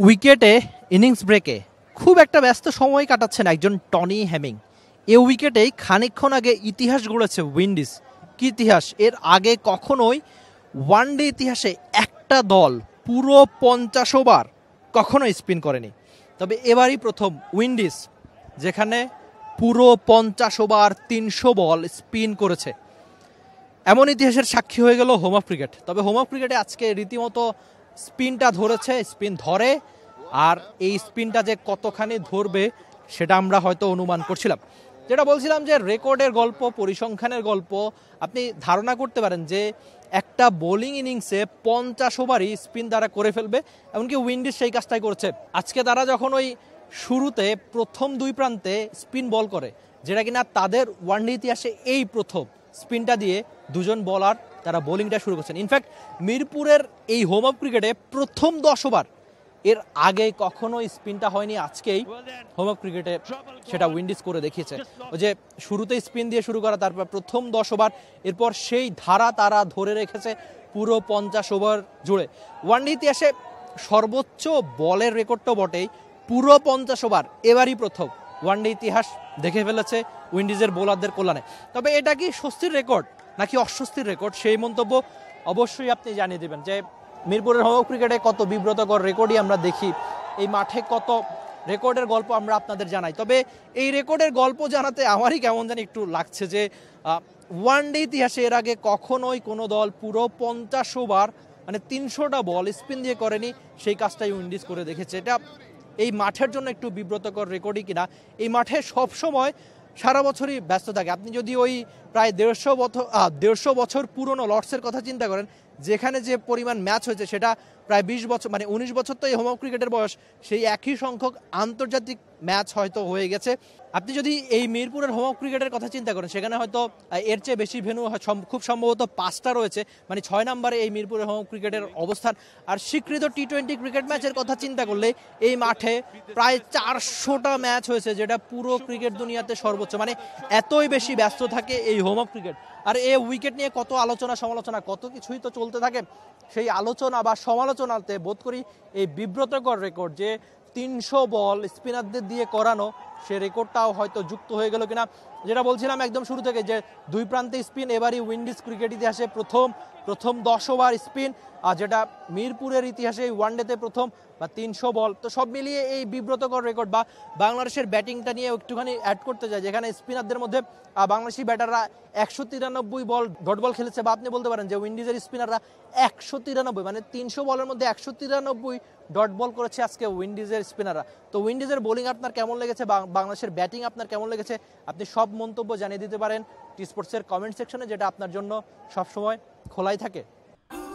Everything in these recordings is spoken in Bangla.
উইকেটে ইনিংস ব্রেকে খুব একটা ব্যস্ত সময় কাটাচ্ছেন একজন টনি হ্যামিং। এ উইকেটেই খানিকক্ষণ আগে ইতিহাস গড়েছে উইন্ডিজ। কি ইতিহাস! এর আগে কখনোই ওয়ানডে ইতিহাসে একটা দল পুরো 50 ওভার কখনোই স্পিন করেনি। তবে এবারই প্রথম উইন্ডিজ যেখানে পুরো 50 ওভার 300 বল স্পিন করেছে। এমন ইতিহাসের সাক্ষী হয়ে গেল হোম অফ ক্রিকেট। তবে হোম অফ ক্রিকেটে আজকে রীতিমতো স্পিনটা ধরেছে, স্পিন ধরে, আর এই স্পিনটা যে কতখানি ধরবে সেটা আমরা হয়তো অনুমান করছিলাম। যেটা বলছিলাম যে রেকর্ডের গল্প, পরিসংখ্যানের গল্প, আপনি ধারণা করতে পারেন যে একটা বোলিং ইনিংসে 50 ওভারই স্পিন তারা করে ফেলবে। এমনকি উইন্ডিজ সেই কাজটাই করছে। আজকে তারা যখন ওই শুরুতে প্রথম দুই প্রান্তে স্পিন বল করে, যেটা কিনা তাদের ওয়ানডে ইতিহাসে এই প্রথম স্পিনটা দিয়ে দুজন বলার তারা বোলিংটা শুরু করছেন। ইনফ্যাক্ট মিরপুরের এই হোম অফ ক্রিকেটে প্রথম 10 ওভার এর আগে কখনো স্পিনটা হয়নি। আজকেই হোম অফ ক্রিকেটে সেটা উইন্ডিজ করে দেখিয়েছে। ওই যে শুরুতেই স্পিন দিয়ে শুরু করা, তারপর প্রথম 10 ওভার, এরপর সেই ধারা তারা ধরে রেখেছে পুরো 50 ওভার জুড়ে। ওয়ানডে ইতিহাসে সর্বোচ্চ বলের রেকর্ডটাও বটেই, পুরো 50 ওভার এবারই প্রথম ওয়ানডে ইতিহাস দেখে ফেলেছে উইন্ডিজের বোলারদের কল্যাণে। তবে এটা কি স্বস্তির রেকর্ড নাকি অস্বস্তির রেকর্ড, সেই মন্তব্য অবশ্যই আপনি জানিয়ে দেবেন। যে মিরপুরের হোম অফ ক্রিকেটে কত বিব্রতকর রেকর্ডই আমরা দেখি, এই মাঠে কত রেকর্ডের গল্প আমরা আপনাদের জানাই। তবে এই রেকর্ডের গল্প জানাতে আমারই কেমন জানি একটু লাগছে যে ওয়ানডে ইতিহাসে এর আগে কখনোই কোনো দল পুরো 50 ওভার মানে 300টা বল স্পিন দিয়ে করেনি। সেই কাজটাই উইন্ডিজ করে দেখেছে। এটা এই মাঠের জন্য একটু বিব্রতকর রেকর্ডই কিনা। এই মাঠে সবসময় সারা বছরই ব্যস্ত থাকে। আপনি যদি ওই প্রায় 150 বছর পুরনো লর্ডসের কথা চিন্তা করেন, যেখানে যে পরিমাণ ম্যাচ হয়েছে সেটা প্রায় 20 বছর, মানে 19 বছর তো এই হোম অফ ক্রিকেটের বয়স, সেই একই সংখ্যক আন্তর্জাতিক ম্যাচ হয়তো হয়ে গেছে। আপনি যদি এই মিরপুরের হোম অফ ক্রিকেটের কথা চিন্তা করেন, সেখানে হয়তো এর চেয়ে বেশি ভেন্যু খুব সম্ভবত 5টা রয়েছে, মানে 6 নম্বরে এই মিরপুরের হোম অফ ক্রিকেটের অবস্থান। আর স্বীকৃত টি-20 ক্রিকেট ম্যাচের কথা চিন্তা করলে এই মাঠে প্রায় 400টা ম্যাচ হয়েছে, যেটা পুরো ক্রিকেট দুনিয়াতে সর্বোচ্চ। মানে এতই বেশি ব্যস্ত থাকে এই হোম অফ ক্রিকেট। আর এই উইকেট নিয়ে কত আলোচনা সমালোচনা, কত কিছুই তো চলতে থাকে। সেই আলোচনা বা সমালোচনাতে বোধ করি এই বিব্রতকর রেকর্ড যে 300 বল স্পিনারদের দিয়ে করানো, সে রেকর্ডটাও হয়তো যুক্ত হয়ে গেল কিনা। যেটা বলছিলাম একদম শুরু থেকে যে দুই প্রান্তে স্পিন, এবারই উইন্ডিজ ক্রিকেট ইতিহাসে প্রথম 10 ওভার স্পিন, আর যেটা মিরপুরের ইতিহাসে ওয়ানডেতে প্রথম, বা 300 বল। তো সব মিলিয়ে এই বিব্রতকর রেকর্ড। বা বাংলাদেশের ব্যাটিংটা নিয়ে একটুখানি অ্যাড করতে চাই, যেখানে স্পিনারদের মধ্যে বাংলাদেশি ব্যাটাররা 193 বল ডট বল খেলেছে, বা আপনি বলতে পারেন যে উইন্ডিজের স্পিনাররা 193, মানে 300 বলের মধ্যে 193 ডট বল করেছে আজকে উইন্ডিজের স্পিনাররা। তো উইন্ডিজের বোলিং আপনার কেমন লেগেছে, বাংলাদেশের ব্যাটিং আপনার কেমন লেগেছে, আপনি সব মন্তব্য জানিয়ে দিতে পারেন টি স্পোর্টসের কমেন্ট সেকশনে, যেটা আপনার জন্য সবসময় খোলাই থাকে।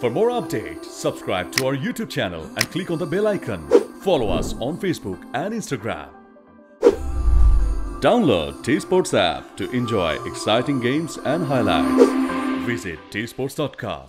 For more updates, subscribe to our YouTube channel and click on the bell icon. Follow us on Facebook and Instagram. Download T-Sports app to enjoy exciting games and highlights. Visit tsports.com.